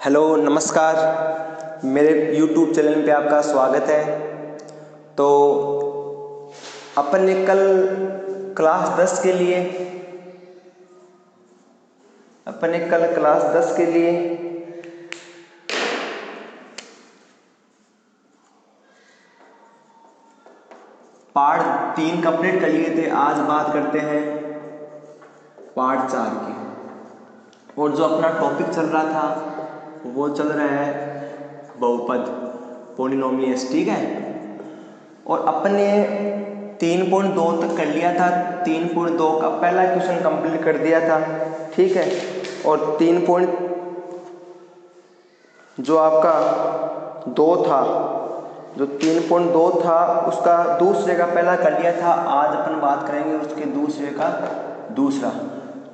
Hello नमस्कार, मेरे YouTube channel पे आपका स्वागत है। तो अपन ने कल क्लास 10 के लिए पार्ट 3 कंप्लीट कर लिए थे। आज बात करते हैं पार्ट 4 की। और जो अपना टॉपिक चल रहा था वो चल रहा है बहुपद, पॉलिनोमियल्स, ठीक है। और अपन ने 3.2 तक कर लिया था। 3.2 का पहला क्वेश्चन कंप्लीट कर दिया था, ठीक है। और 3. जो आपका 2 था, जो 3.2 था उसका दूसरे का पहला कर लिया था। आज अपन बात करेंगे उसके दूसरे का दूसरा।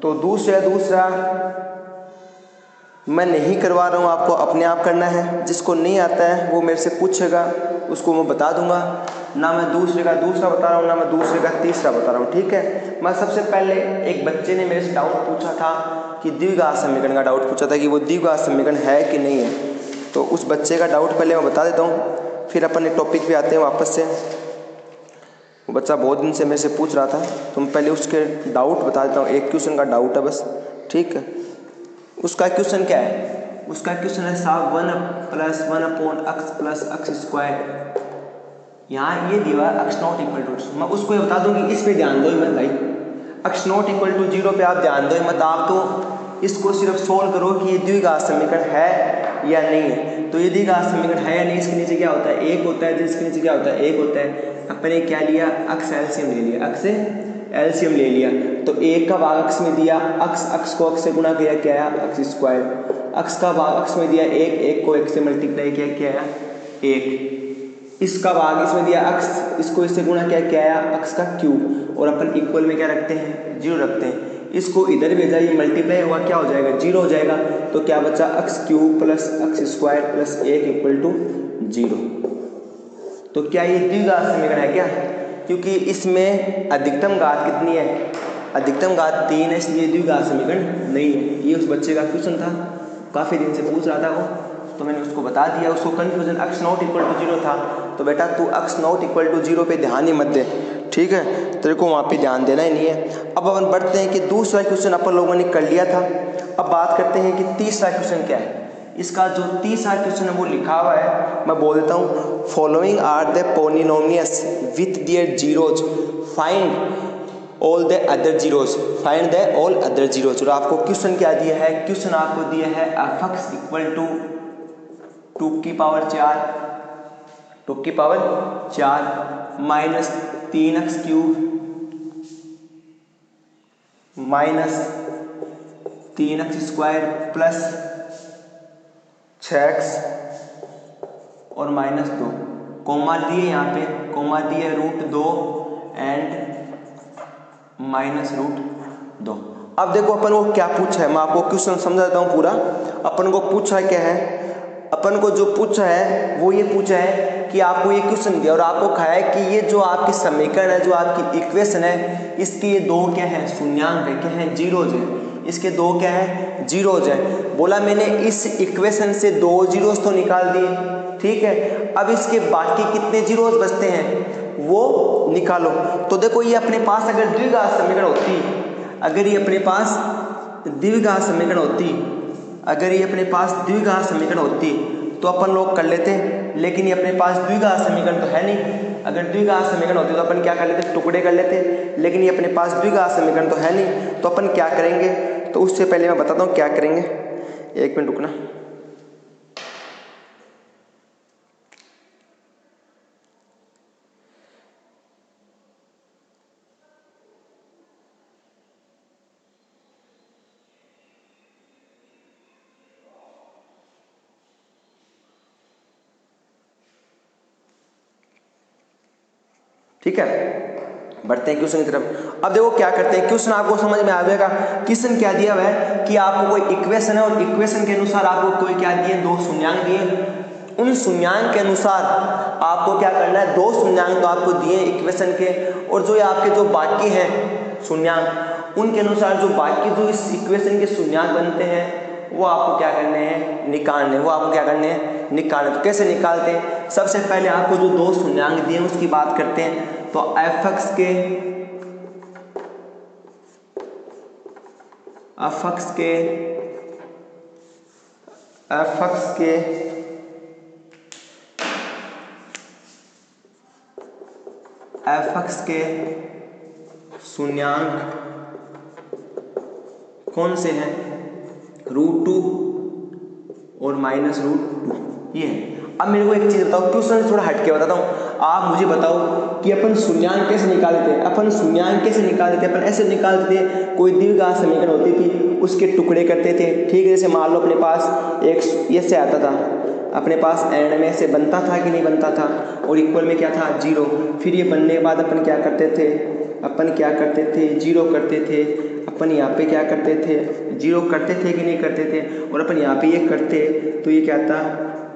तो दूसरा मैं नहीं करवा रहा हूँ, आपको अपने आप करना है। जिसको नहीं आता है वो मेरे से पूछेगा, उसको मैं बता दूंगा। ना मैं दूसरे का दूसरा बता रहा हूँ, ना मैं दूसरे का तीसरा बता रहा हूँ, ठीक है। मैं सबसे पहले एक बच्चे ने मेरे से डाउट पूछा था कि द्विघात समीकरण का डाउट पूछा था कि वो द्विघात समीकरण है कि नहीं है। तो उस बच्चे का डाउट पहले मैं बता देता हूँ, फिर अपन एक टॉपिक पे आते हैं वापस से। वो बच्चा बहुत दिन से मेरे से पूछ रहा था, तो मैं पहले उसके डाउट बता देता हूँ। एक क्वेश्चन का डाउट है बस, ठीक है। उसका क्वेश्चन क्या है? उसका क्वेश्चन है साहब 1 + 1/x + x²। यहाँ ये दिया x नॉट इक्वल टू, मैं उसको ये बता दूँ कि इस पे ध्यान दो ही मत भाई। x नॉट इक्वल टू 0 पे आप ध्यान दो ही मत। आप तो इसको सिर्फ सोल्व करो कि ये द्विघात समीकरण है या नहीं है। तो ये द्विघात समीकरण है या नहीं, इसके नीचे क्या होता है? 1 होता है। जिसके नीचे क्या होता है? 1 होता है। अपन ने क्या लिया? x एलसीएम ले लिया, x से एलसीएम ले लिया। तो 1 का भाग x में दिया, x को x से गुणा किया, क्या आया? x²। x का भाग x में दिया 1 को 1 से मल्टीप्लाई किया, क्या आया? 1। इसका भाग इसमें दिया x, इसको इससे गुणा किया, क्या आया? x का क्यूब। और अपन इक्वल में क्या रखते हैं? 0 रखते हैं। इसको इधर भेजा, ये मल्टीप्लाई हुआ, क्या हो जाएगा? 0 हो जाएगा। तो क्या बचा? x³ + x² + 1 = 0। तो क्या ये द्विघात समीकरण है क्या? क्योंकि इसमें अधिकतम घात कितनी है? अधिकतम घात 3 है, इसलिए द्विघात समीकरण नहीं है। ये उस बच्चे का क्वेश्चन था, काफ़ी दिन से पूछ रहा था वो, तो मैंने उसको बता दिया। उसको confusion x not equal to 0 था। तो बेटा तू x नॉट इक्वल टू 0 पे ध्यान ही मत दे, ठीक है। तेरे को वहाँ पे ध्यान देना ही नहीं है। अब अपन बढ़ते हैं कि दूसरा क्वेश्चन अपन लोगों ने कर लिया था। अब बात करते हैं कि तीसरा क्वेश्चन क्या है। इसका जो तीसरा क्वेश्चन है वो लिखा हुआ है, मैं बोल देता हूँ। Following are the polynomials with their zeros, find all the other zeros, find the all other zeros. और आपको क्वेश्चन क्या दिया है? क्वेश्चन आपको दिया है f(x) इक्वल टू 2 की power 4 minus 3x³ minus 3x² plus 6x और -2। कोमा दिए, यहाँ पे कोमा दिए √2 एंड -√2। अब देखो अपन को क्या पूछा है, मैं आपको क्वेश्चन समझा देता हूँ पूरा। अपन को पूछा क्या है? अपन को जो पूछा है वो ये पूछा है कि आपको ये क्वेश्चन दिया और आपको कहा है कि ये जो आपकी समीकरण है, जो आपकी इक्वेशन है, इसके ये दो क्या है? शून्यांक है, क्या है? जीरोज है। इसके दो क्या है? जीरोज है। बोला मैंने इस इक्वेशन से 2 जीरोज तो निकाल दिए, ठीक है। अब इसके बाकी कितने जीरोज बचते हैं वो निकालो। तो देखो ये अपने पास अगर द्विघात समीकरण होती, अगर ये अपने पास द्विघात समीकरण होती, अगर ये अपने पास द्विघात समीकरण होती तो अपन लोग कर लेते, लेकिन ये अपने पास द्विघात समीकरण तो है नहीं। अगर द्विघात समीकरण होती तो अपन क्या कर लेते? टुकड़े कर लेते। लेकिन ये अपने पास द्विघात समीकरण तो है नहीं, तो अपन क्या करेंगे? तो उससे पहले मैं बताता हूँ क्या करेंगे। 1 मिनट रुकना। ठीक है, बढ़ते हैं क्वेश्चन की तरफ। अब देखो क्या करते हैं, क्वेश्चन आपको समझ में आ जाएगा। क्वेश्चन क्या दिया हुआ है कि आपको कोई इक्वेशन है और इक्वेशन के अनुसार आपको कोई क्या दिए? 2 शून्यांक दिए। उन शून्यांक के अनुसार आपको क्या करना है? 2 शून्यांक तो आपको दिए इक्वेशन के, और जो आपके जो बाकी हैं शून्यांक, उनके अनुसार जो बाकी जो इस इक्वेशन के शून्यांक बनते हैं वो आपको क्या करने हैं, निकालने। वो आपको क्या करने हैं, निकालने। तो कैसे निकालते हैं, सबसे पहले आपको जो दो शून्यांक दिए हैं उसकी बात करते हैं। तो एफ एक्स के शून्यांक कौन से हैं, √2 और -√2 ये है। अब मेरे को एक चीज़ बताओ, क्वेश्चन थोड़ा हटके बताता हूँ। आप मुझे बताओ कि अपन शून्यांक कैसे निकालते थे। अपन शून्यांक कैसे निकालते थे, अपन ऐसे निकालते थे, कोई दीर्घघात समीकरण होती थी उसके टुकड़े करते थे, ठीक है। जैसे मान लो अपने पास एक ऐसे आता था, अपने पास एंड में से बनता था कि नहीं बनता था, और इक्वल में क्या था, 0। फिर ये बनने के बाद अपन क्या करते थे, जीरो करते थे। अपन यहाँ पे क्या करते थे, जीरो करते थे कि नहीं करते थे, और अपन यहाँ पे ये करते तो ये क्या था,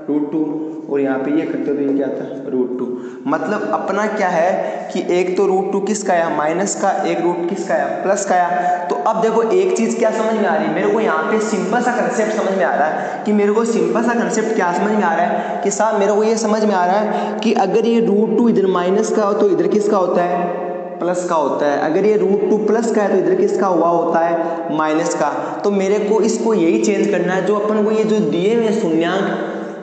√2, और यहाँ पे ये करते तो ये क्या था, √2। मतलब अपना क्या है कि एक तो √2 किसका आया, माइनस का, एक रूट किसका आया, प्लस का आया। तो अब देखो एक चीज़ क्या समझ में आ रही है मेरे को, यहाँ पे सिंपल सा कंसेप्ट समझ में आ रहा है कि मेरे को सिंपल सा कंसेप्ट क्या समझ में आ रहा है कि साहब मेरे को ये समझ में आ रहा है कि अगर ये √2 इधर माइनस का हो तो इधर किसका होता है, प्लस का होता है। अगर ये √2 प्लस का है तो इधर किसका हुआ होता है, माइनस का। तो मेरे को इसको यही चेंज करना है, जो अपन को ये जो दिए हुए शून्यांक,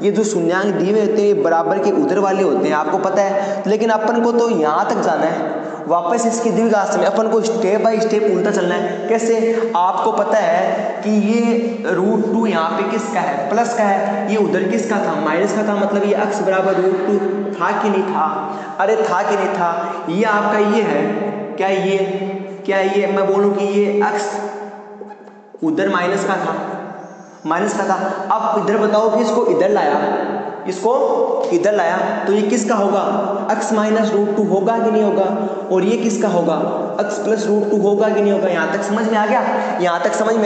ये जो शून्यांक दिए हुए होते हैं बराबर के उधर वाले होते हैं, आपको पता है। लेकिन अपन को तो यहाँ तक जाना है, वापस इसकी द्विघात में अपन को स्टेप बाय स्टेप उल्टा चलना है। कैसे, आपको पता है कि ये √2 यहाँ पे किसका है, प्लस का है, ये उधर किसका था, माइनस का था। मतलब ये अक्स बराबर √2 था कि नहीं था, अरे था कि नहीं था। ये आपका ये है, क्या ये मैं बोलूँ कि ये अक्स उधर माइनस का था, अब इधर बताओ कि इसको इधर लाया, तो ये किसका होगा, x माइनस √2 होगा कि नहीं होगा, और ये किसका होगा, x प्लस √2 होगा कि नहीं होगा। यहाँ तक समझ में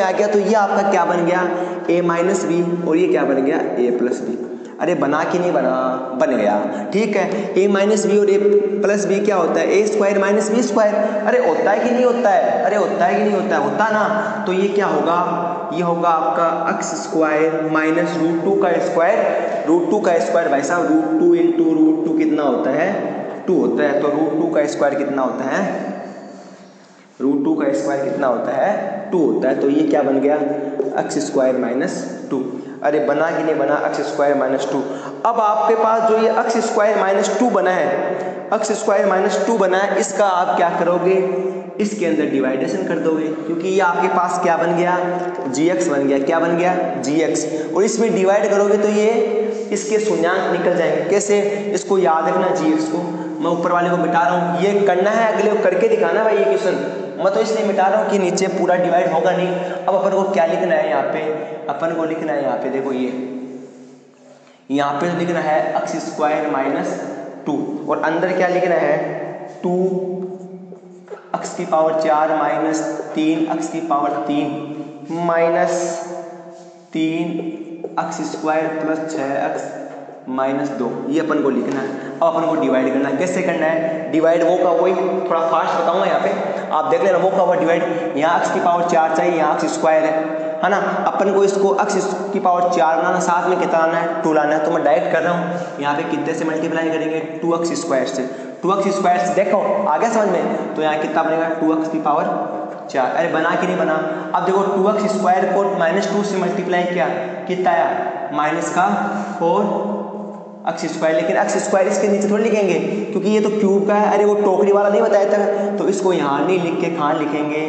आ गया, तो ये आपका क्या बन गया, a माइनस बी, और ये क्या बन गया, a प्लस बी। अरे बना कि नहीं बना, बन गया, ठीक है। a माइनस बी और a प्लस बी क्या होता है, a square minus B square. अरे होता है कि नहीं होता है, होता ना। तो ये क्या होगा, ये होगा आपका x स्क्वायर माइनस √2 का स्क्वायर। भाई साहब √2 इंटू √2 कितना होता है, 2 होता है। तो √2 का स्क्वायर कितना होता है, √2 का स्क्वायर कितना होता है, 2 होता है। तो ये क्या बन गया, x स्क्वायर माइनस 2। अरे बना कि नहीं बना, x स्क्वायर माइनस 2। अब आपके पास जो ये x स्क्वायर माइनस 2 बना है, इसका आप क्या करोगे, इसके अंदर डिवाइडेशन कर दोगे, क्योंकि ये आपके पास क्या बन गया, gx बन गया। क्या बन गया, gx। और इसमें डिवाइड करोगे तो ये इसके शून्यांक निकल जाएंगे। कैसे, इसको याद रखना, gx को मैं ऊपर वाले को मिटा रहा हूँ, ये करना है अगले को करके दिखाना भाई। ये क्वेश्चन मैं तो इसलिए मिटा रहा हूँ कि नीचे पूरा डिवाइड होगा नहीं। अब अपन को क्या लिखना है, यहाँ पे देखो, ये यहाँ पे लिखना है x स्क्वायर माइनस 2, और अंदर क्या लिखना है, 2x की पावर 4 माइनस 3x की power 3 minus 3x square plus 6x minus 2। ये अपन को लिखना है। अब अपन को डिवाइड करना है। कैसे करना है डिवाइड, वो का वही थोड़ा फास्ट बताऊंगा। यहाँ पे आप देख लेना, वो का हुआ डिवाइड। यहाँ x की पावर 4 चाहिए, यहाँ x स्क्वायर है ना। अपन को इसको x की पावर 4 बनाना, साथ में कितना लाना है, 2 लाना है। तो मैं डायरेक्ट कर रहा हूँ, यहाँ पे कितने से मल्टीप्लाई करेंगे, 2x स्क्वायर से। 2x स्क्वायर से देखो आ गया समझ में, तो यहाँ कितना बनेगा, 2x की पावर 4। अरे बना कि नहीं बना। अब देखो 2x स्क्वायर को -2 से मल्टीप्लाई किया, कितना आया, माइनस का 4x स्क्वायर। लेकिन x स्क्वायर इसके नीचे थोड़ी लिखेंगे, क्योंकि ये तो क्यूब का है। अरे वो टोकरी वाला नहीं बताया था, तो इसको यहाँ नहीं लिख के कहाँ लिखेंगे,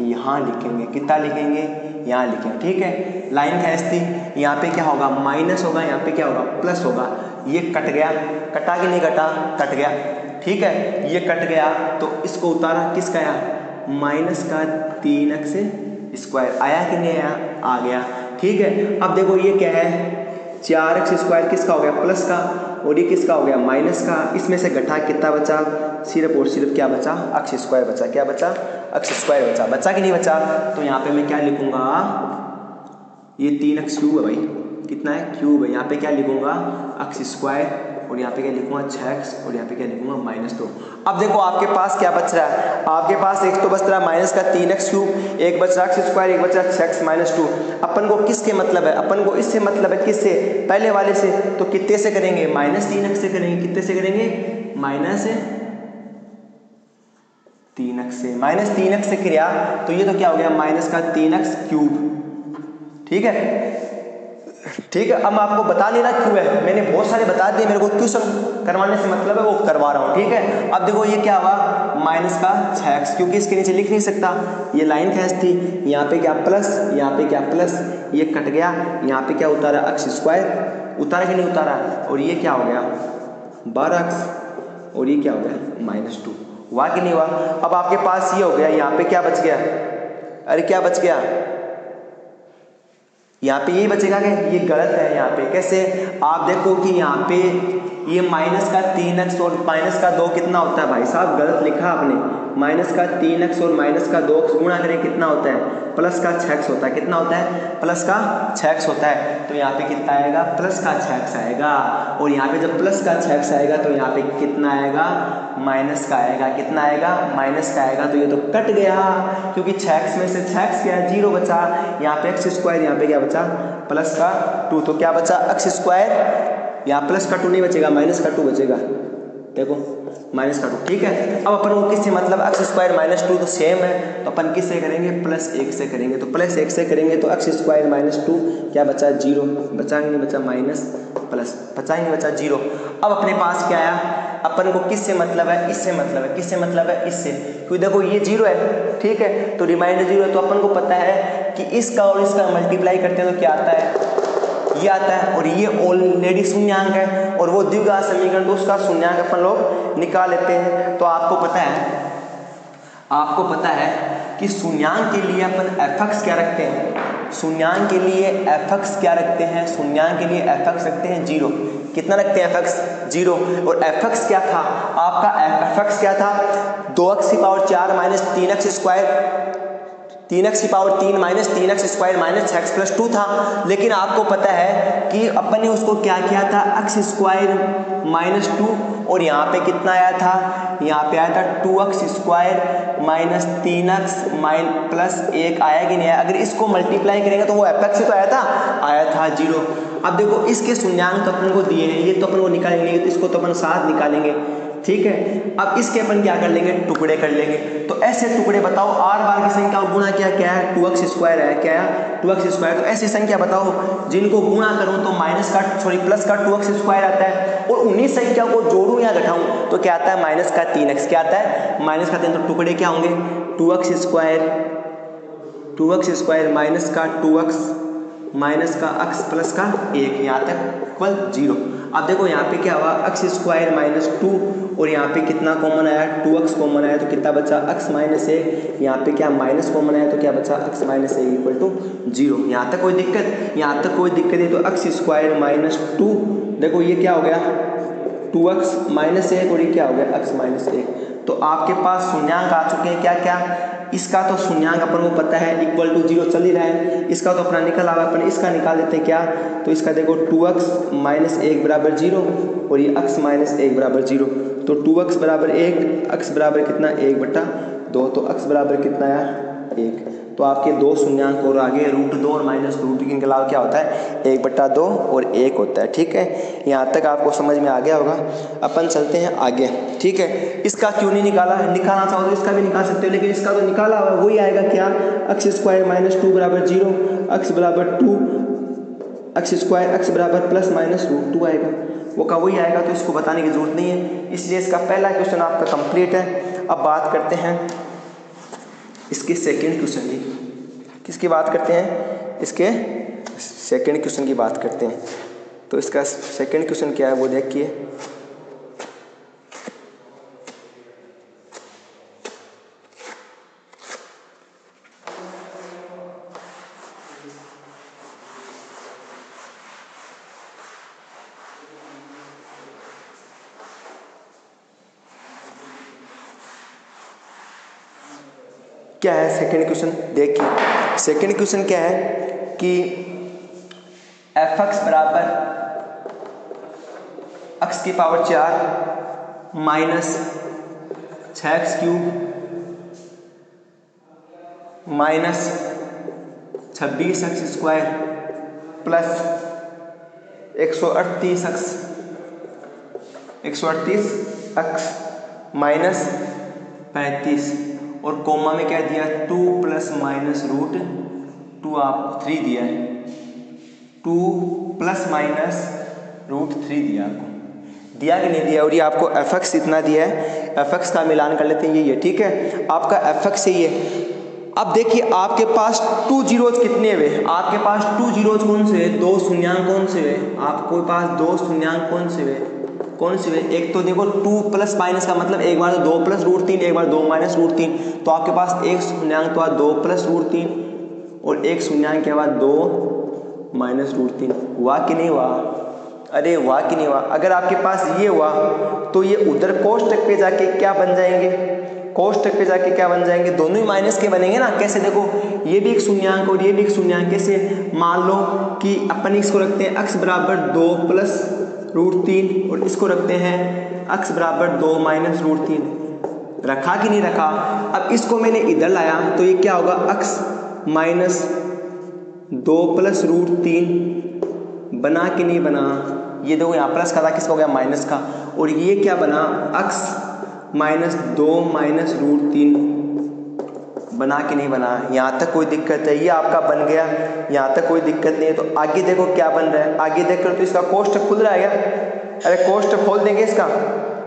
यहाँ लिखेंगे। कितना लिखेंगे, यहाँ लिखेंगे, ठीक है। लाइन खींचती, यहाँ पे क्या होगा, माइनस होगा, यहाँ पे क्या होगा, प्लस होगा। ये कट गया, कटा कि नहीं कटा, कट गया, ठीक है। ये कट गया तो इसको उतारा, किसका आया, माइनस का 3x स्क्वायर। आया कि नहीं आया, आ गया, ठीक है। अब देखो ये क्या है, 4x स्क्वायर किसका हो गया, प्लस का, और ये किसका हो गया, माइनस का। इसमें से घटा कितना बचा, सिर्फ और सिर्फ क्या बचा, x स्क्वायर बचा। क्या बचा, x स्क्वायर बचा। बचा कि नहीं बचा, तो यहाँ पे मैं क्या लिखूंगा, ये 3x क्यूब है भाई, कितना है, क्यूब है। यहाँ पे क्या लिखूंगा, x स्क्वायर, और यहाँ पे क्या लिखूंगा 6x और यहाँ पे क्या लिखूंगा -2। अब देखो आपके पास क्या बच रहा है, आपके पास एक तो बच रहा है माइनस का 3x क्यूब, एक बच रहा है x², एक बच रहा है 6x -2। अपन को किसके मतलब है, अपन को इससे मतलब है, किससे, पहले वाले से। तो कितने से करेंगे, -3x से करेंगे। कितने से करेंगे, -3x से। -3x से किया तो ये तो क्या हो गया, माइनस का 3x क्यूब। ठीक है, ठीक है। अब मैं आपको बता नहीं रहा क्यों है, मैंने बहुत सारे बता दिए, मेरे को क्वेश्चन करवाने से मतलब है, वो करवा रहा हूँ। ठीक है, अब देखो ये क्या हुआ, माइनस का 6x, क्योंकि इसके नीचे लिख नहीं सकता, ये लाइन खैस थी। यहाँ पे क्या प्लस, यहाँ पे क्या प्लस, ये कट गया, यहाँ पे क्या उतारा, x², उतारा कि नहीं उतारा, और ये क्या हो गया 12x, और ये क्या हो गया -2। हुआ कि नहीं हुआ। अब आपके पास ये हो गया, यहाँ पे क्या बच गया, अरे क्या बच गया, यहाँ पे ये बचेगा क्या, ये गलत है। यहाँ पे कैसे, आप देखो कि यहाँ पे ये माइनस का 3x और माइनस का 2 कितना होता है, भाई साहब गलत लिखा आपने। माइनस का 3x और माइनस का 2 गुणा करें कितना होता है, प्लस का 6x होता है। कितना होता है, प्लस का 6x होता है। तो यहाँ पे कितना आएगा, प्लस का 6x आएगा। और यहाँ पे जब प्लस का 6x आएगा तो यहाँ पे कितना आएगा, माइनस का आएगा। कितना आएगा, माइनस का आएगा। तो ये तो कट गया, क्योंकि 6x में से 6x क्या है, 0 बचा। यहाँ पे x², यहाँ पे क्या बचा, प्लस का 2। तो क्या बचा, x², यहाँ प्लस का 2 नहीं बचेगा, माइनस का 2 बचेगा। देखो माइनस का 2। ठीक है, अब अपन को किससे मतलब, x² -2 तो सेम है, तो अपन किससे करेंगे, +1 से करेंगे। तो +1 से करेंगे तो x² -2 क्या बचा, 0 बचा नहीं बचा, माइनस प्लस बचा ही नहीं बचा, 0। अब अपने पास क्या आया, अपन को किससे मतलब है, इससे मतलब है। किससे मतलब है, इससे, क्योंकि देखो ये 0 है। ठीक है, तो रिमाइंडर 0 है, तो अपन को पता है कि इसका और इसका मल्टीप्लाई करते हैं तो क्या आता है, ये आता है। और ये ऑलरेडी शून्यांक है, और वो द्विघात समीकरण तो उसका शून्यांक अपन लोग निकाल लेते हैं। तो आपको पता है कि शून्यांक के लिए अपन fx क्या रखते हैं, शून्यांक के लिए fx क्या रखते हैं, शून्यांक के लिए fx रखते हैं 0। कितना रखते हैं fx, 0। और fx क्या था आपका, fx क्या था, 2x⁴ minus 3x⁴ minus 3x² minus x+2 था। लेकिन आपको पता है कि अपन ने उसको क्या किया था, x² -2, और यहाँ पे कितना आया था, यहाँ पे आया था 2x² माइनस 3x प्लस 1 आया कि नहीं आया। अगर इसको मल्टीप्लाई करेंगे तो वो fx से तो आया था 0। अब देखो इसके शून्यांक तो अपन को दिए हैं, ये तो अपन को निकालेंगे, तो इसको तो अपन साथ निकालेंगे। ठीक है, अब इसके अपन क्या कर लेंगे, टुकड़े कर लेंगे। तो ऐसे टुकड़े बताओ, r बार की संख्या गुणा क्या है, 2x² है, क्या है 2x²। तो ऐसी संख्या बताओ जिनको गुणा करूं तो प्लस का 2x² आता है, और उन्हीं संख्या को जोड़ूं या घटाऊं तो क्या आता है, माइनस का 3x। क्या आता है, माइनस का 3। तो टुकड़े क्या होंगे, 2x² माइनस का 2x माइनस का x प्लस का 1, यहाँ तक इक्वल 0। अब देखो यहाँ पे क्या हुआ, x² -2, और यहाँ पे कितना कॉमन आया, 2x कॉमन आया, तो कितना बचा, x -1। यहाँ पे क्या माइनस कॉमन आया, तो क्या बचा, x -1 इक्वल टू 0। यहाँ तक कोई दिक्कत, यहाँ तक कोई दिक्कत नहीं। तो x² -2, देखो ये क्या हो गया, 2x -1, और ये क्या हो गया, x -1। तो आपके पास शून्यांक आ चुके हैं, क्या क्या, इसका तो शून्यांक अपन को पता है इक्वल टू 0 चल ही रहा है, इसका तो अपना निकल आवा, अपन इसका निकाल देते हैं। क्या, तो इसका देखो 2x -1 बराबर 0, और ये x -1 बराबर 0। तो 2x बराबर 1, x बराबर कितना, 1/2। तो x बराबर कितना आया, 1। तो आपके दो शून्यांक और आगे √2 और -√2 के अलावा क्या होता है, 1/2 और 1 होता है। ठीक है, यहाँ तक आपको समझ में आ गया होगा। अपन चलते हैं आगे। ठीक है, इसका क्यों नहीं निकाला है, निकालना चाहो तो इसका भी निकाल सकते हो, लेकिन इसका तो निकाला हुआ वही आएगा। क्या, x² -2 बराबर 0, x बराबर 2, x बराबर +-√2 आएगा, वो का वही आएगा। तो इसको बताने की जरूरत नहीं है, इसलिए इसका पहला क्वेश्चन आपका कंप्लीट है। अब बात करते हैं इसके सेकंड क्वेश्चन की। किसकी बात करते हैं, इसके सेकंड क्वेश्चन की बात करते हैं। तो इसका सेकंड क्वेश्चन क्या है वो देखिए। क्या है सेकंड क्वेश्चन, देखिए सेकंड क्वेश्चन क्या है कि fx बराबर x की power 4 minus 6x³ minus 26x² plus 138x minus 35 और कोमा में क्या दिया 2 प्लस माइनस रूट 2 आप 3 दिया है, 2 प्लस माइनस रूट 3 दिया आपको, दिया कि नहीं दिया। और ये आपको fx इतना दिया है, fx का मिलान कर लेते हैं, ये ठीक है आपका fx है ये। अब देखिए आपके पास 2 जीरोज कितने हुए, आपके पास 2 जीरोज कौन से हुए, 2 शून्यांक कौन से हुए, आपके पास 2 शून्यांक कौन से हुए, एक तो देखो 2 प्लस माइनस का मतलब एक बार तो 2 प्लस रूट 3, एक बार 2 माइनस रूट 3, तो आपके पास एक शून्यांक तो आज 2 प्लस रूट 3 और एक शून्यांक के बाद 2 माइनस रूट 3। हुआ कि नहीं हुआ, अरे हुआ कि नहीं हुआ। अगर आपके पास ये हुआ तो ये उधर कोष्टक पे जाके क्या बन जाएंगे, कोष्टक पे जाके क्या बन जाएंगे, दोनों ही माइनस के बनेंगे ना। कैसे देखो ये भी एक शून्यांक और ये भी एक शून्यांक, कैसे मान लो कि अपन इसको रखते हैं x बराबर 2 प्लस रूट 3 और इसको रखते हैं x बराबर 2 माइनस रूट 3, रखा कि नहीं रखा। अब इसको मैंने इधर लाया तो ये क्या होगा x माइनस 2 प्लस रूट 3 बना कि नहीं बना, ये देखो यहाँ प्लस का था किसका हो गया माइनस का, और ये क्या बना x माइनस 2 माइनस रूट 3 बना कि नहीं बना। यहाँ तक कोई दिक्कत है, ये आपका बन गया, यहाँ तक कोई दिक्कत नहीं है। तो आगे देखो क्या बन रहा है, आगे देखकर तो इसका कोष्टक खुल रहा है क्या, अरे कोष्टक खोल देंगे इसका,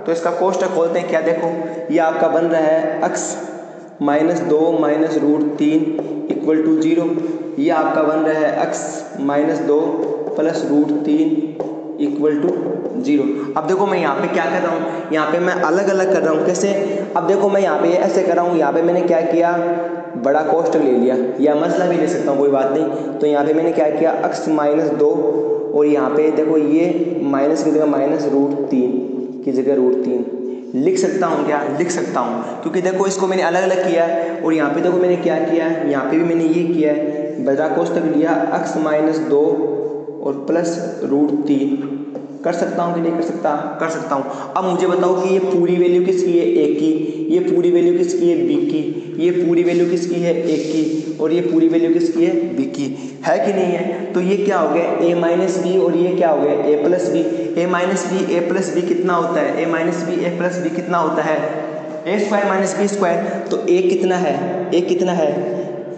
तो इसका कोष्टक खोलते हैं, क्या देखो ये आपका बन रहा है x minus 2 minus root 3 equal to 0, ये आपका बन रहा है x minus 2 plus root 3 equal to 0। अब देखो मैं यहाँ पे क्या कर रहा हूँ, यहाँ पे मैं अलग अलग कर रहा हूँ, कैसे, अब देखो मैं यहाँ पे ऐसे कर रहा हूँ, यहाँ पे मैंने क्या किया बड़ा कोष्टक ले लिया, या मसला भी ले सकता हूँ कोई बात नहीं। तो यहाँ पे मैंने क्या किया x माइनस 2 और यहाँ पे देखो ये माइनस की जगह माइनस रूट 3 की जगह रूट 3 लिख सकता हूँ, क्या लिख सकता हूँ, क्योंकि देखो इसको मैंने अलग अलग किया है। और यहाँ पे देखो मैंने क्या किया है, यहाँ पे भी मैंने ये किया है, बड़ा कोष्टक लिया x माइनस 2 और प्लस रूट 3, कर सकता हूँ कि नहीं कर सकता, कर सकता हूँ। अब मुझे बताओ कि ये पूरी वैल्यू किसकी है a की, ये पूरी वैल्यू किसकी है b की, ये पूरी वैल्यू किसकी है a की, और ये पूरी वैल्यू किसकी है b की, है कि नहीं है। तो ये क्या हो गया a माइनस बी और ये क्या हो गया a plus B. a minus B a plus B कितना होता है, a minus B a plus B कितना होता है, a square minus B square. तो a कितना है, a कितना है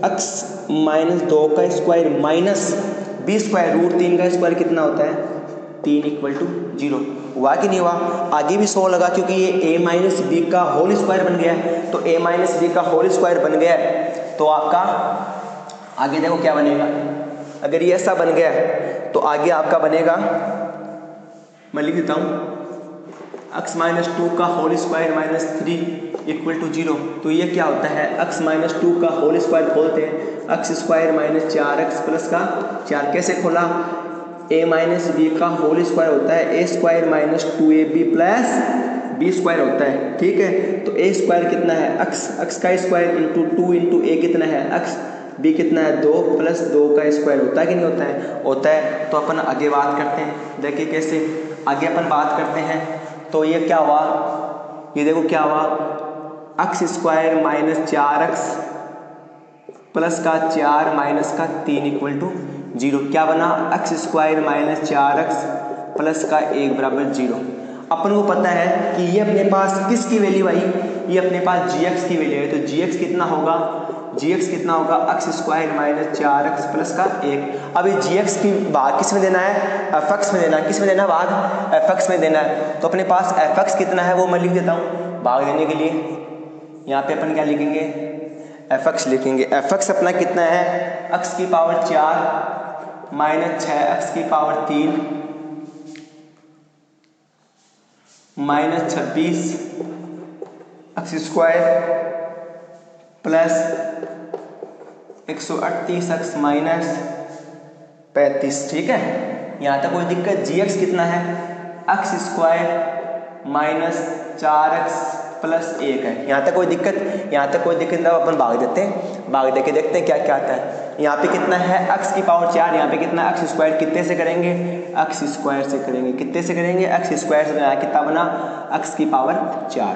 x माइनस 2 का square minus B square root 3 का स्क्वायर कितना होता है 3 इक्वल टू 0। हुआ कि नहीं हुआ, आगे भी 100 लगा क्योंकि ये a माइनस बी का होल स्क्वायर बन गया है, तो a माइनस बी का होल स्क्वायर बन गया है। तो आपका आगे देखो क्या बनेगा, अगर ये ऐसा बन गया है तो आगे आपका बनेगा, मैं लिख देता हूँ x माइनस 2 का whole square minus 3 equal to 0। तो ये क्या होता है x माइनस 2 का होल स्क्वायर खोलते हैं, x square minus 4x plus का 4, कैसे खोला, a माइनस बी का होल स्क्वायर होता है a square minus 2ab plus b square होता है, ठीक है। तो a स्क्वायर कितना है x का स्क्वायर इंटू 2 इंटू a कितना है x, b कितना है 2 प्लस 2 का स्क्वायर होता है कि नहीं होता है, होता है। तो अपन आगे बात करते हैं, देखिए कैसे आगे अपन बात करते हैं। तो ये क्या हुआ, ये देखो क्या हुआ, x square minus 4x plus का 4 माइनस का 3 इक्वल टू 0, क्या बना x square minus 4x plus का 1 बराबर 0। अपन को पता है कि ये अपने पास किसकी वैल्यू आई, ये अपने पास gx की वैल्यू है। तो gx कितना होगा, gx कितना होगा x square minus 4x plus का 1। अब ये gx की भाग किस में देना है, fx में देना है, किस में देना है भाग, fx में देना है। तो अपने पास fx कितना है वो मैं लिख देता हूँ भाग देने के लिए, यहाँ पे अपन क्या लिखेंगे fx लिखेंगे। fx अपना कितना है x की पावर 4 माइनस 6x की power 3 minus 26 x square plus 138x minus 35, ठीक है। यहाँ तक कोई दिक्कत, gx कितना है x स्क्वायर माइनस 4x +1 है। यहाँ तक कोई दिक्कत? यहाँ तक कोई दिक्कत ना, अपन भाग देते हैं, भाग दे के देखते हैं क्या क्या आता है। यहाँ पे कितना है x की पावर 4, यहाँ पे कितना x स्क्वायर, कितने से करेंगे? x स्क्वायर से करेंगे। कितने से करेंगे? x स्क्वायर से। यहाँ कितना बना? x की पावर 4।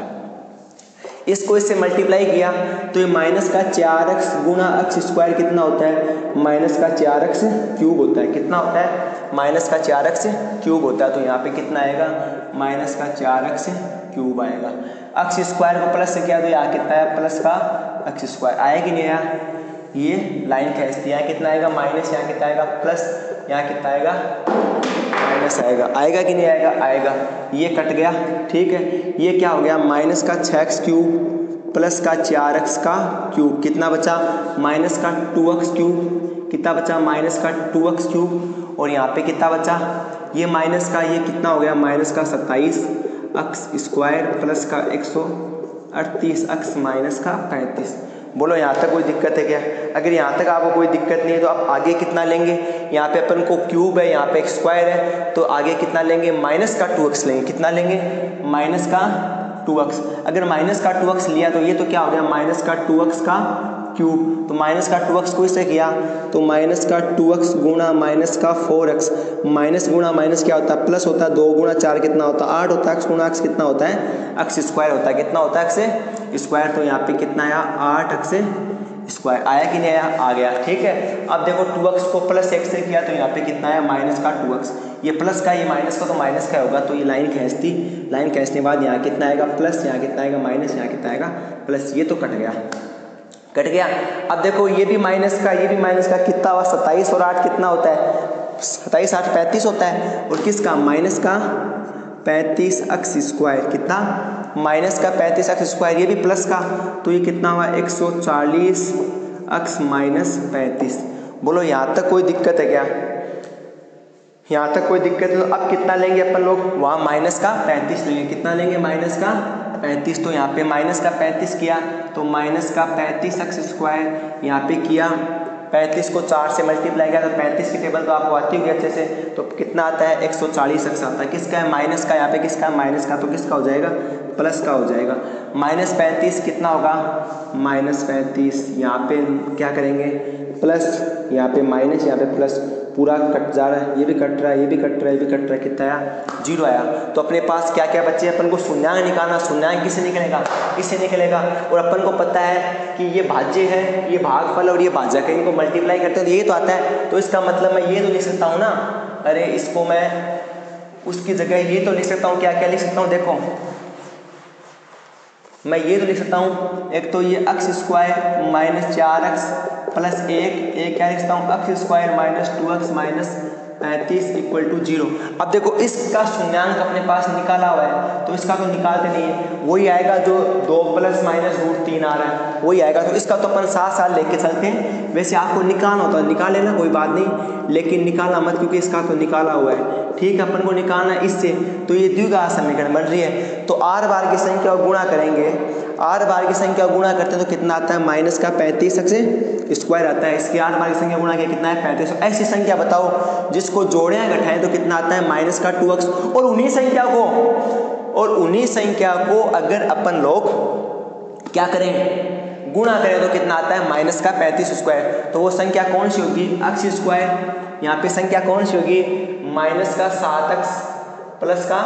इसको इससे मल्टीप्लाई किया तो ये माइनस का 4x गुणा x स्क्वायर कितना होता है? माइनस का 4x क्यूब होता है। कितना होता है? माइनस का 4x क्यूब होता है। तो यहाँ पे कितना आएगा? माइनस का 4x क्यूब आएगा। x स्क्वायर को प्लस से किया तो यहाँ कितना है? प्लस का x स्क्वायर आया कि नहीं आया? ये लाइन खींचती है। यहाँ कितना आएगा? माइनस, यहाँ कितना आएगा? प्लस, यहाँ कितना आएगा? माइनस आएगा। आएगा कि नहीं आएगा? आएगा। ये कट गया, ठीक है। ये क्या हो गया? माइनस का 6x क्यूब प्लस का 4x का क्यूब। कितना बचा? माइनस का 2x क्यूब। कितना बचा? माइनस का 2x क्यूब। और यहाँ पे कितना बचा? ये माइनस का, ये कितना हो गया? माइनस का 27x स्क्वायर प्लस का 138x माइनस का 35। बोलो यहाँ तक कोई दिक्कत है क्या? अगर यहाँ तक आपको कोई दिक्कत नहीं है तो आप आगे कितना लेंगे? यहाँ पे अपन को क्यूब है, यहाँ पे स्क्वायर है, तो आगे कितना लेंगे? माइनस का 2x लेंगे। कितना लेंगे? माइनस का 2x। अगर माइनस का 2x लिया तो ये तो क्या हो गया? माइनस का 2x का क्यूब। तो माइनस का 2x को इससे किया तो माइनस का 2x गुणा माइनस का 4x। माइनस गुणा माइनस क्या होता है? प्लस होता है। 2 गुणा 4 कितना होता है? 8 होता है। x गुणा x कितना होता है? x स्क्वायर होता है। कितना होता है? x square. तो यहाँ पे कितना आया? 8x square. आया कि नहीं आया? आ गया, ठीक है। अब देखो 2x को प्लस 1 से किया तो यहाँ पे कितना आया? माइनस का 2x। ये प्लस का, ये माइनस का, तो माइनस का होगा। तो ये लाइन खींचती, लाइन खींचने के बाद यहाँ कितना आएगा? प्लस, यहाँ कितना आएगा? माइनस, यहाँ कितना आएगा? प्लस। ये तो कट गया, कट गया। अब देखो ये भी माइनस का, ये भी माइनस का। कितना हुआ? 27 और 8 कितना होता है? 27 8 35 होता है। और किसका? माइनस का 35x स्क्वायर। कितना? माइनस का 35x स्क्वायर। ये भी प्लस का, तो ये कितना हुआ? 140x minus 35। बोलो यहाँ तक कोई दिक्कत है क्या? यहाँ तक कोई दिक्कत है तो अब कितना लेंगे अपन लोग? वहाँ माइनस का 35 लेंगे। कितना लेंगे? माइनस का 35। तो यहाँ पे माइनस का 35 किया तो माइनस का 35x स्क्वायर। यहाँ पे किया 35 को 4 से मल्टीप्लाई किया तो 35 की टेबल तो आपको आती होगी अच्छे से। तो कितना आता है? 140x आता है। किसका है? माइनस का। यहाँ पे किसका है? माइनस का। तो किसका हो जाएगा? प्लस का हो जाएगा। माइनस 35 कितना होगा? माइनस 35। यहाँ पे क्या करेंगे? प्लस, यहाँ पे माइनस, यहाँ पे प्लस। पूरा कट जा रहा है, ये भी कट रहा है, ये भी कट रहा है, ये भी कट रहा है। कितना आया? 0 आया। तो अपने पास क्या क्या बच्चे? अपन को शून्यांक निकालना। शून्यांक किससे निकलेगा? इससे निकलेगा। और अपन को पता है कि ये भाज्य है, ये भागफल और ये भाजक है, इनको मल्टीप्लाई करते हैं तो ये तो आता है। तो इसका मतलब मैं ये तो लिख सकता हूँ ना, अरे इसको मैं उसकी जगह ये तो लिख सकता हूँ। क्या क्या लिख सकता हूँ? देखो मैं ये तो लिख सकता हूँ, एक तो ये x square minus 4x plus 1 क्या लिख सकता हूँ? x square minus 2x minus 35 equal to 0। अब देखो इसका शून्यांक अपने पास निकाला हुआ है तो इसका तो निकालते नहीं है, वही आएगा जो 2 प्लस माइनस रूट 3 आ रहा है वही आएगा। तो इसका तो अपन साथ साथ लेके चलते हैं। वैसे आपको निकालना होता है निकाल लेना, कोई बात नहीं, लेकिन निकालना मत क्योंकि इसका तो निकाला हुआ है। ठीक है, अपन को निकालना इससे, तो ये द्विघात समीकरण बन रही है। तो r बार की संख्या को गुणा करेंगे, r बार की संख्या गुणा करते हैं तो कितना आता है? माइनस का 35x स्क्वायर आता है। इसकी r बार की संख्या गुणा किया कितना है? 35। ऐसी संख्या बताओ जिसको जोड़े या घटाएं तो कितना आता है? माइनस का 2x। और उन्हीं संख्या को अगर अपन लोग क्या करें? गुणा करें तो कितना आता है? माइनस का 35 स्क्वायर। तो वो संख्या कौन सी होगी? x square. यहाँ पे संख्या कौन सी होगी? माइनस का 7x प्लस का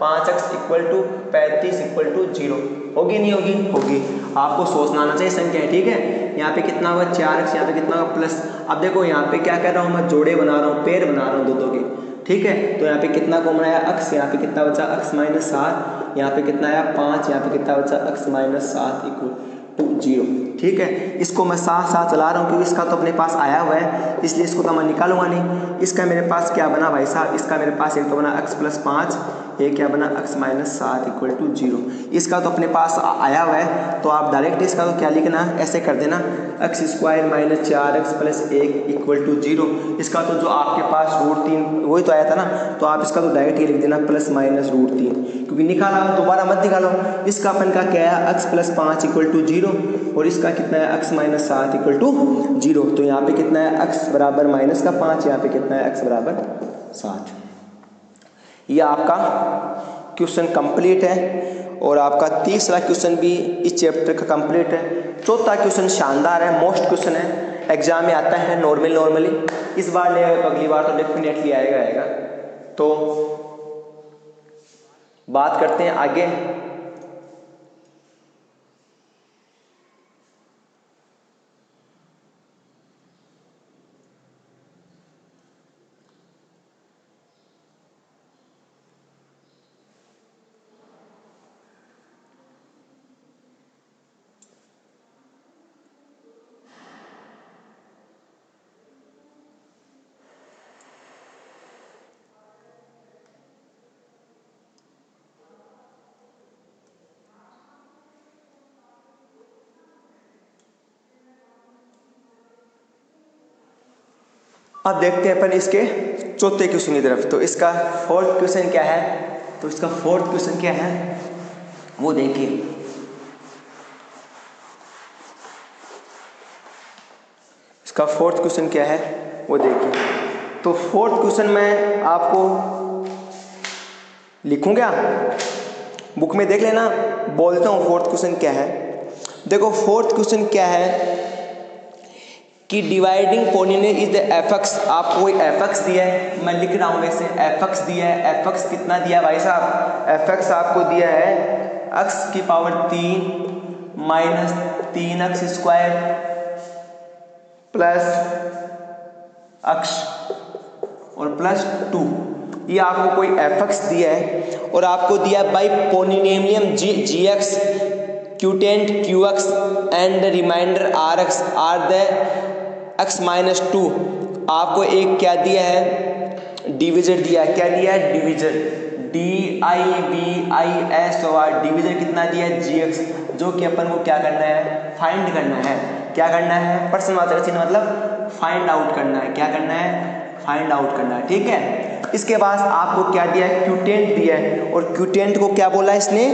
5x equal to 35 equal to 0। होगी नहीं होगी? होगी। आपको सोचना आना चाहिए संख्या है। ठीक है, यहाँ पे कितना होगा? 4x, यहाँ पे कितना होगा? प्लस। अब देखो यहाँ पे क्या कर रहा हूँ मैं? जोड़े बना रहा हूँ, पेड़ बना रहा हूँ दो के। ठीक है, तो यहाँ पे कितना कॉमन आया? x। यहाँ पे कितना बचा? x minus 7। यहाँ पे कितना आया? 5। यहाँ पे कितना बचा? x minus 7 equal to 0। ठीक है, इसको मैं साथ साथ चला रहा हूँ क्योंकि इसका तो अपने पास आया हुआ है, इसलिए इसको तो मैं निकालूंगा नहीं। इसका मेरे पास क्या बना भाई साहब? इसका मेरे पास एक तो बना x प्लस 5, एक क्या बना? x minus 7 equal to 0। इसका तो अपने पास आया हुआ है, तो आप डायरेक्ट इसका तो क्या लिखना? ऐसे कर देना, x square minus 4x plus 1 equal to 0। इसका तो जो आपके पास रूट 3 वही तो आया था ना, तो आप इसका तो डायरेक्ट ही लिख देना प्लस माइनस रूट 3, क्योंकि निकाला दोबारा मत निकालो। इसका अपन का क्या है? x प्लस 5 इक्वल टू 0 और इसका कितना है? x minus 7 equal to 0। तो यहाँ पे कितना है? x बराबर माइनस का 5, यहाँ पे कितना है? x बराबर 7। यह आपका क्वेश्चन कंप्लीट है और आपका तीसरा क्वेश्चन भी इस चैप्टर का कंप्लीट है। चौथा क्वेश्चन शानदार है, मोस्ट क्वेश्चन है, एग्जाम में आता है नॉर्मली। इस बार ले आएगा तो अगली बार तो डेफिनेटली आएगा। तो बात करते हैं आगे। अब देखते हैं अपन इसके चौथे क्वेश्चन की तरफ। तो इसका फोर्थ क्वेश्चन क्या है, तो इसका फोर्थ क्वेश्चन क्या है वो देखिए। इसका फोर्थ क्वेश्चन क्या है वो देखिए। तो फोर्थ क्वेश्चन मैं आपको लिखूंगा, बुक में देख लेना, बोलता हूँ फोर्थ क्वेश्चन क्या है। देखो फोर्थ क्वेश्चन क्या है कि dividing polynomial is the FX. आपको एक एफएक्स दिया है, मैं लिख रहा हूँ वैसे, एफएक्स दिया है। एफएक्स कितना दिया है भाई साहब, एफएक्स आपको दिया है x की power 3 minus 3x square plus x और प्लस 2। ये आपको कोई एफएक्स दिया है और आपको दिया by polynomial gx quotient qx and remainder rx are the x minus 2। आपको एक क्या दिया है, डिविजर दिया है। क्या दिया है, डिविजर, DIVISOR। डिविजर कितना दिया है, gx, जो कि अपन को क्या करना है, फाइंड करना है। क्या करना है, प्रश्नवाचक चिन्ह मतलब फाइंड आउट करना है। क्या करना है, फाइंड आउट करना है, ठीक है। इसके बाद आपको क्या दिया है, क्यूटेंट दिया है और क्यूटेंट को क्या बोला है इसने,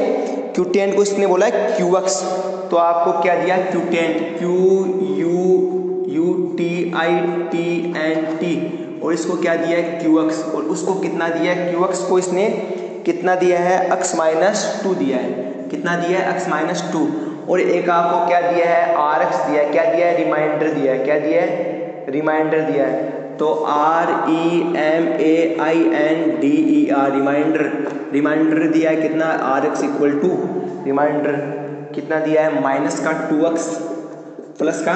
क्यूटेंट को इसने बोला है QX। तो आपको क्या दिया, क्यूटेंट, QUTITNT, और इसको क्या दिया है, QX, और उसको कितना दिया है, QX को इसने कितना दिया है, x माइनस 2 दिया है। कितना दिया है, x माइनस 2। और एक आपको क्या दिया है, RX दिया है। क्या दिया है, रिमाइंडर दिया है। क्या दिया है, रिमाइंडर दिया है। तो REMAINDER, रिमाइंडर दिया है कितना, RX इक्वल टू रिमाइंडर कितना दिया है, माइनस का 2x प्लस का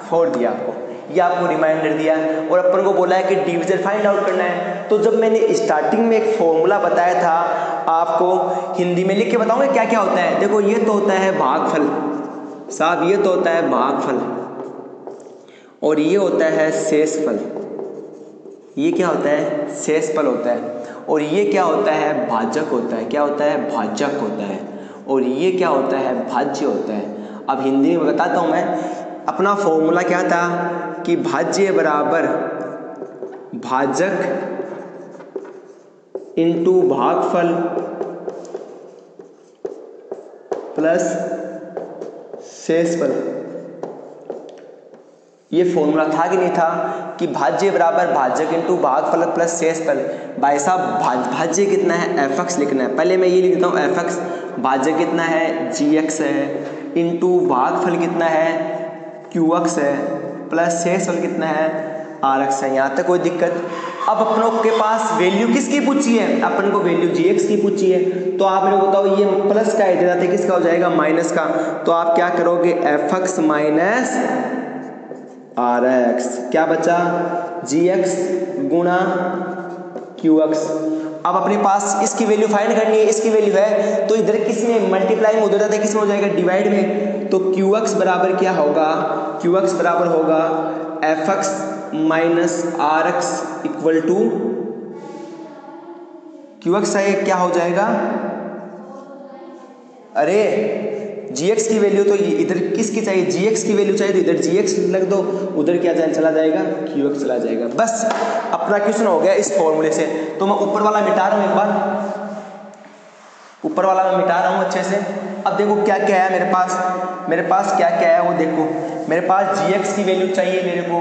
4 दिया आपको। ये आपको रिमाइंडर दिया और अपन को बोला है कि डिविजन फाइंड आउट करना है। तो जब मैंने स्टार्टिंग में एक फॉर्मूला बताया था आपको, हिंदी में लिख के बताऊंगा क्या क्या होता है। देखो ये तो होता है भागफल साहब, ये तो होता है भागफल, और ये होता है शेषफल। ये क्या होता है, शेषफल होता है। और ये क्या होता है, भाजक होता है। क्या होता है, भाजक होता है। और ये क्या होता है, भाज्य होता है। अब हिंदी में बताता हूँ मैं। अपना फॉर्मूला क्या था कि भाज्य बराबर भाजक इंटू भागफल प्लस शेषफल। ये फॉर्मूला था कि नहीं था कि भाज्य बराबर भाजक इंटू भागफल प्लस शेषफल। भाई साहब भाज्य कितना है, fx लिखना है। पहले मैं ये लिख देता हूँ fx, भाज्य कितना है, gx है, इंटू भागफल कितना है, qx है, प्लस शेषफल कितना है, rx है। यहाँ तक कोई दिक्कत। अब अपनों के पास वैल्यू किसकी पूछी है, अपन को वैल्यू gx की पूछी है। तो आप मेरे को बताओ ये प्लस का इधर आते किसका हो जाएगा, माइनस का। तो आप क्या करोगे, fx माइनस rx, क्या बचा, gx गुणा qx। अब अपने पास इसकी वैल्यू फाइंड करनी है, इसकी वैल्यू है तो इधर किस में मल्टीप्लाई में, उधर जाता है किस में हो जाएगा, डिवाइड में। तो qx बराबर क्या होगा, qx बराबर होगा fx minus rx equal to qx है, क्या हो जाएगा, अरे gx की वैल्यू तो इधर किसकी चाहिए, gx की वैल्यू चाहिए, तो इधर gx लग दो, उधर क्या चला जाएगा, qx चला जाएगा। बस अपना क्वेश्चन हो गया इस फॉर्मूले से। तो मैं ऊपर वाला मिटा रहा हूँ, एक बार ऊपर वाला मैं मिटा रहा हूँ अच्छे से। अब देखो क्या क्या है मेरे पास क्या क्या है वो देखो। मेरे पास gx की वैल्यू चाहिए मेरे को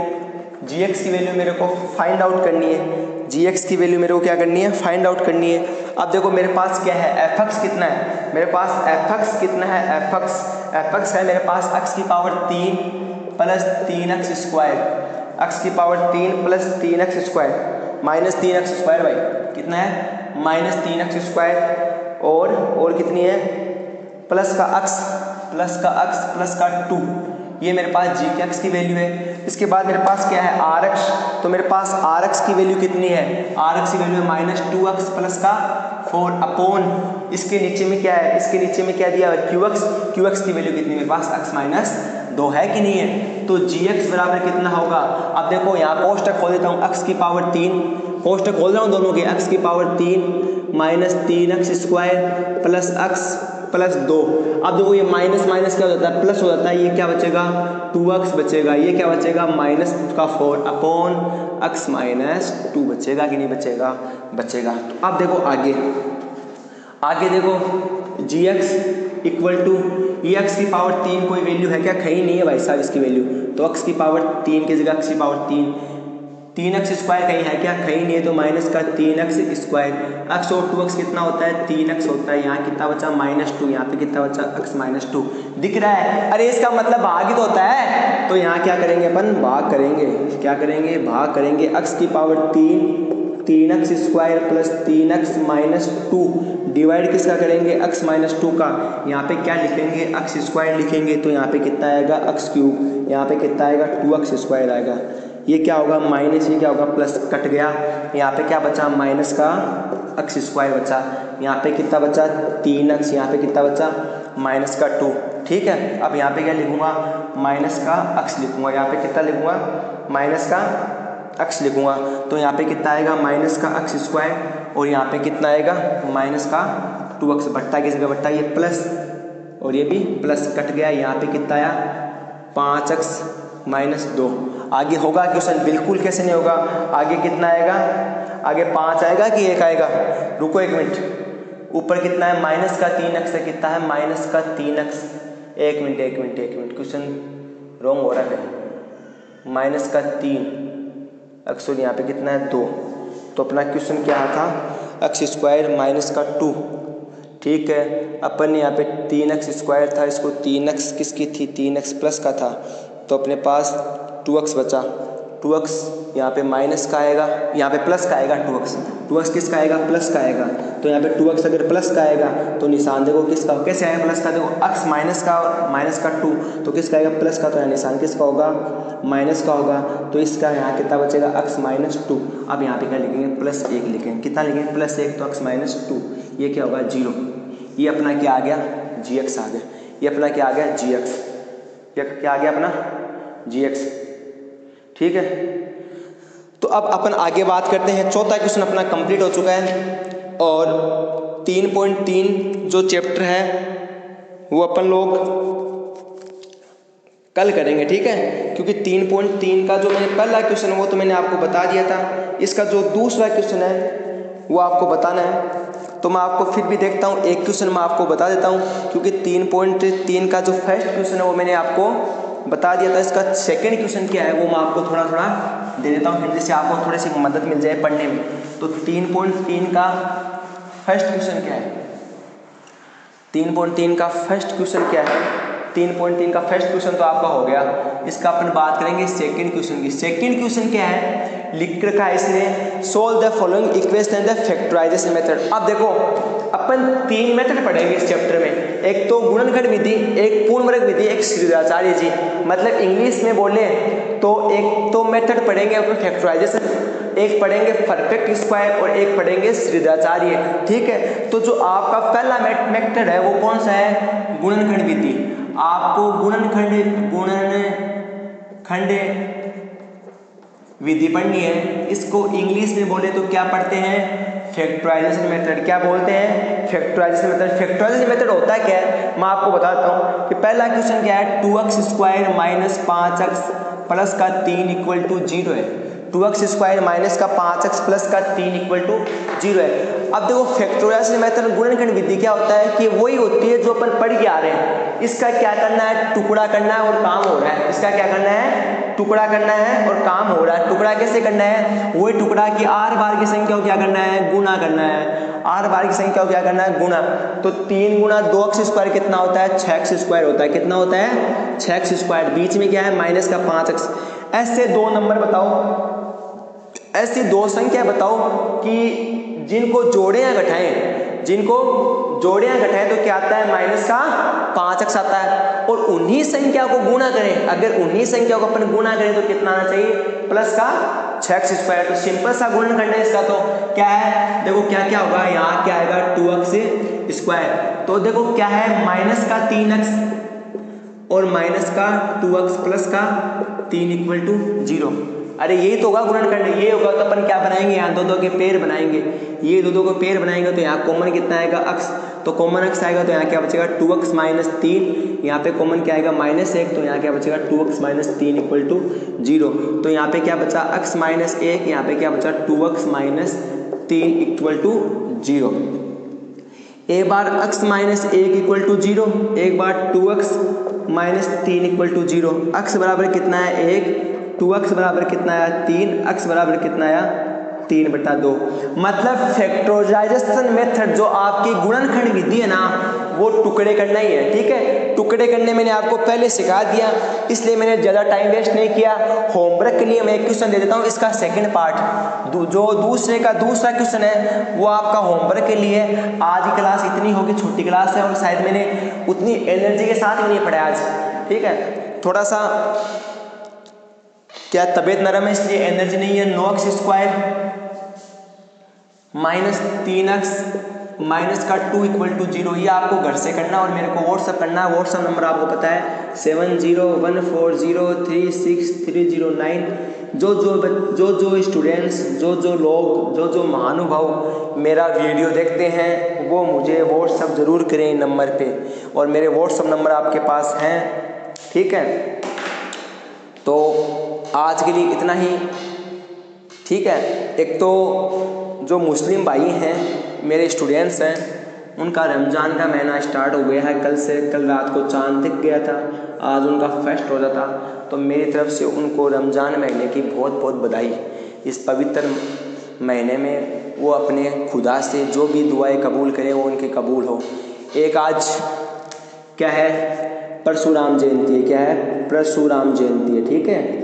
gx की वैल्यू मेरे को फाइंड आउट करनी है, gx की वैल्यू मेरे को क्या करनी है, फाइंड आउट करनी है। अब देखो मेरे पास क्या है, fx कितना है, मेरे पास fx कितना है, fx है मेरे पास x की power 3 plus 3x square, x की power 3 plus 3x square minus 3x square भाई कितना है, माइनस 3x स्क्वायर और कितनी है, प्लस का x प्लस का 2, ये मेरे पास जी के एक्स की वैल्यू है। इसके बाद मेरे पास क्या है आर एक्स, तो मेरे पास आर एक्स की वैल्यू कितनी है, आर एक्स की वैल्यू है माइनस 2x प्लस का 4 अपॉन, इसके नीचे में क्या है, इसके नीचे में क्या दिया है क्यू एक्स की वैल्यू कितनी है मेरे पास x माइनस 2 है कि नहीं है, तो जी एक्स बराबर कितना होगा। अब देखो यहाँ कोष्टक खोल देता हूँ, x की पावर 3, कोष्टक खोल रहा हूँ दोनों के, x की power 3 minus 3x square plus x plus 2। अब देखो ये माइनस माइनस क्या हो जाता है, प्लस हो जाता है, ये क्या बचेगा 2x बचेगा, ये क्या बचेगा माइनस का 4 अपॉन x माइनस 2 बचेगा कि नहीं बचेगा, बचेगा। तो अब देखो आगे देखो gx इक्वल टू ये x की पावर 3 कोई वैल्यू है क्या, कहीं नहीं है भाई साहब इसकी वैल्यू, तो x की पावर 3 की जगह x की पावर 3x स्क्वायर कहीं है क्या, कहीं नहीं है, तो माइनस का 3x स्क्वायर, x और 2x कितना होता है 3x होता है, यहाँ कितना बचा -2, यहाँ पे कितना बचा x माइनस 2 दिख रहा है, अरे इसका मतलब भाग ही तो होता है, तो यहाँ क्या करेंगे अपन भाग करेंगे, क्या करेंगे भाग करेंगे, x की power 3x square plus 3x minus 2 divide किसका करेंगे x माइनस 2 का, यहाँ पे क्या लिखेंगे x स्क्वायर लिखेंगे, तो यहाँ पे कितना आएगा x क्यूब, यहाँ पे कितना आएगा 2x स्क्वायर आएगा, ये क्या होगा माइनस, ये क्या होगा प्लस, कट गया, यहाँ पे क्या बचा माइनस का x स्क्वायर बचा, यहाँ पे कितना बचा 3x, यहाँ पे कितना बचा माइनस का 2, ठीक है। अब यहाँ पे क्या लिखूंगा माइनस का x लिखूंगा, यहाँ पे कितना लिखूंगा माइनस का x लिखूंगा, तो यहाँ पे कितना आएगा माइनस का x स्क्वायर और यहाँ पे कितना आएगा माइनस का 2x, बट्टा किस जगह बट्टा, ये प्लस और ये भी प्लस, कट गया, यहाँ पे कितना आया 5x माइनस 2। आगे होगा क्वेश्चन, बिल्कुल कैसे नहीं होगा, आगे कितना आएगा, आगे 5 आएगा कि 1 आएगा, रुको 1 मिनट, ऊपर कितना है माइनस का 3x है, कितना है माइनस का 3x, 1 मिनट क्वेश्चन रॉन्ग हो रहा है, माइनस का 3x और यहाँ पे कितना है 2, तो अपना क्वेश्चन क्या था x स्क्वायर माइनस का 2, ठीक है। अपन ने यहाँ पे 3x स्क्वायर था, इसको 3x किसकी थी 3x प्लस का था, तो अपने पास 2x बचा, 2x यहाँ पे माइनस का आएगा, यहाँ पे प्लस का आएगा, 2x किसका आएगा प्लस का आएगा, तो यहाँ पे 2x अगर प्लस का आएगा तो निशान देखो किसका, कैसे आएगा प्लस का, देखो x माइनस का और माइनस का 2, तो किसका आएगा प्लस का, तो यहाँ निशान किसका होगा माइनस का होगा, तो इसका यहाँ कितना बचेगा x माइनस 2। अब यहाँ पे क्या लिखेंगे प्लस 1 लिखेंगे, कितना लिखेंगे प्लस 1, तो x माइनस 2, ये क्या होगा 0, ये अपना क्या आ गया gx आ गया, ये अपना क्या आ गया gx, ये क्या आ गया अपना gx, ठीक है। तो अब अपन आगे बात करते हैं, चौथा क्वेश्चन अपना कंप्लीट हो चुका है और 3.3 जो चैप्टर है वो अपन लोग कल करेंगे, ठीक है, क्योंकि 3.3 का जो मैंने पहला क्वेश्चन वो तो मैंने आपको बता दिया था, इसका जो दूसरा क्वेश्चन है वो आपको बताना है, तो मैं आपको फिर भी देखता हूँ एक क्वेश्चन मैं आपको बता देता हूँ, क्योंकि 3.3 का जो फर्स्ट क्वेश्चन है वो मैंने आपको बता दिया था, इसका सेकंड क्वेश्चन क्या है वो मैं आपको थोड़ा थोड़ा दे देता हूँ, फिर जिससे आपको थोड़ी सी मदद मिल जाए पढ़ने में। तो 3.3 का फर्स्ट क्वेश्चन क्या है, 3.3 का फर्स्ट क्वेश्चन क्या है, 3.3 का फर्स्ट क्वेश्चन तो आपका हो गया, इसका अपन बात करेंगे सेकंड क्वेश्चन की। सेकंड क्वेश्चन क्या है, लिख रखा है इसने solve the following equation in the factorisation method. अब देखो अपन 3 मेथड पढ़ेंगे इस चैप्टर में, एक तो गुणनखंड विधि, एक पूर्ण वर्ग विधि, एक श्रीधराचार्य जी, मतलब इंग्लिश में बोले तो एक तो मेथड पढ़ेंगे अपन फैक्टराइजेशन, एक पढ़ेंगे परफेक्ट स्क्वायर और एक पढ़ेंगे श्रीधराचार्य, ठीक है। तो जो आपका पहला मेथड है वो कौन सा है, गुणनखंड विधि। आपको गुणनखंड विधि पढ़नी है, इसको इंग्लिश में बोले तो क्या पढ़ते हैं फैक्टराइजेशन मेथड, क्या बोलते हैं फैक्टराइजेशन मेथड। फैक्टराइजेशन मेथड होता क्या है मैं आपको बताता हूँ कि पहला क्वेश्चन क्या है 2x square minus 5x plus का 3 इक्वल टू 0 है, 2x स्क्वायर माइनस का 5x प्लस का 3 इक्वल टू 0 है। अब देखो फैक्टोरियल मेथड गुणनखंड विधि क्या होता है कि वही होती है जो अपन पढ़ के आ रहे हैं। इसका क्या करना है, टुकड़ा करना है और काम हो रहा है। इसका क्या करना है, टुकड़ा करना है और काम हो रहा है। टुकड़ा कैसे करना है, वही टुकड़ा की r बार की संख्या को क्या करना है, गुना करना है। r बार की संख्या को क्या करना है, गुना। तो 3 गुना 2x स्क्वायर कितना होता है, 6x स्क्वायर होता है। कितना होता है, 6x स्क्वायर। बीच में क्या है, माइनस का 5x। ऐसे दो नंबर बताओ, ऐसी दो संख्या बताओ कि जिनको जोड़े या घटाएं, जिनको जोड़े या घटाएं तो क्या आता है, माइनस का 5x आता है। और उन्हीं संख्या को गुणा करें, अगर उन्हीं संख्या को अपन गुणा करें तो कितना आना चाहिए, प्लस का 6x स्क्वायर। तो सिंपल सा गुणनखंड है इसका। तो क्या है, देखो क्या क्या होगा, यहाँ क्या आएगा 2x स्क्वायर। तो देखो क्या है, माइनस का 3x और माइनस का 2x प्लस का 3 इक्वल टू 0। अरे यही तो होगा गुणनखंड। ये होगा तो अपन क्या बनाएंगे, यहाँ दो दो के पेड़ बनाएंगे। ये दो दो के पेड़ बनाएंगे तो यहाँ कॉमन कितना आएगा, x। तो कॉमन x आएगा तो यहाँ क्या बचेगा, 2x माइनस 3। यहाँ पे कॉमन क्या आएगा, -1। तो यहाँ क्या बचेगा, 2x माइनस 3 इक्वल टू 0। तो यहाँ पे क्या बचा, x माइनस 1। यहाँ पे क्या बचा, 2x माइनस 3 इक्वल टू 0। एक बार x माइनस 1 इक्वल टू 0, एक बार 2x minus 3 equal to 0। x बराबर कितना है, 1। 2x बराबर कितना आया, 3। x बराबर कितना आया, 3/2। मतलब फैक्टराइजेशन मेथड जो आपकी गुणनखंड विधि है ना, वो टुकड़े करना ही है। ठीक है, टुकड़े करने मैंने आपको पहले सिखा दिया, इसलिए मैंने ज़्यादा टाइम वेस्ट नहीं किया। होमवर्क के लिए मैं एक क्वेश्चन दे देता हूँ, इसका सेकंड पार्ट जो दूसरे का दूसरा क्वेश्चन है वो आपका होमवर्क के लिए। आज की क्लास इतनी होगी, छोटी क्लास है और शायद मैंने उतनी एनर्जी के साथ भी नहीं पढ़ाया आज। ठीक है, थोड़ा सा क्या तबीयत नरम है इसलिए एनर्जी नहीं है। 9x square minus 3x minus का 2 इक्वल टू 0, ये आपको घर से करना और मेरे को व्हाट्सअप करना है। व्हाट्सअप नंबर आपको पता है 7014036309। जो स्टूडेंट्स, जो लोग, जो महानुभाव मेरा वीडियो देखते हैं वो मुझे व्हाट्सअप ज़रूर करें नंबर पे, और मेरे व्हाट्सअप नंबर आपके पास हैं। ठीक है, तो आज के लिए इतना ही। ठीक है, एक तो जो मुस्लिम भाई हैं मेरे स्टूडेंट्स हैं, उनका रमज़ान का महीना स्टार्ट हो गया है कल से। कल रात को चांद दिख गया था, आज उनका फर्स्ट रोज़ा था। तो मेरी तरफ से उनको रमज़ान महीने की बहुत बहुत बधाई। इस पवित्र महीने में वो अपने खुदा से जो भी दुआएं कबूल करें वो उनके कबूल हो। एक आज क्या है, परशुराम जयंती है। क्या है, परशुराम जयंती है। ठीक है,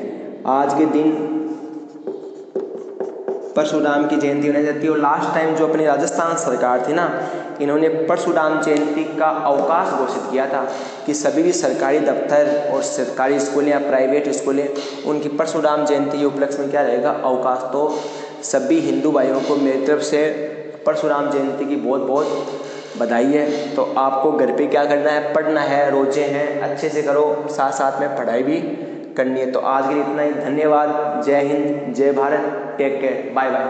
आज के दिन परशुराम की जयंती होने जाती है। और लास्ट टाइम जो अपनी राजस्थान सरकार थी ना, इन्होंने परशुराम जयंती का अवकाश घोषित किया था कि सभी भी सरकारी दफ्तर और सरकारी स्कूलें या प्राइवेट स्कूलें, उनकी परशुराम जयंती के उपलक्ष्य में क्या रहेगा, अवकाश। तो सभी हिंदू भाइयों को मेरी तरफ से परशुराम जयंती की बहुत बहुत बधाई है। तो आपको घर पे क्या करना है, पढ़ना है, रोजे हैं अच्छे से करो, साथ साथ में पढ़ाई भी करनी है। तो आज के लिए इतना ही। धन्यवाद। जय हिंद, जय Bharat, take care, bye bye.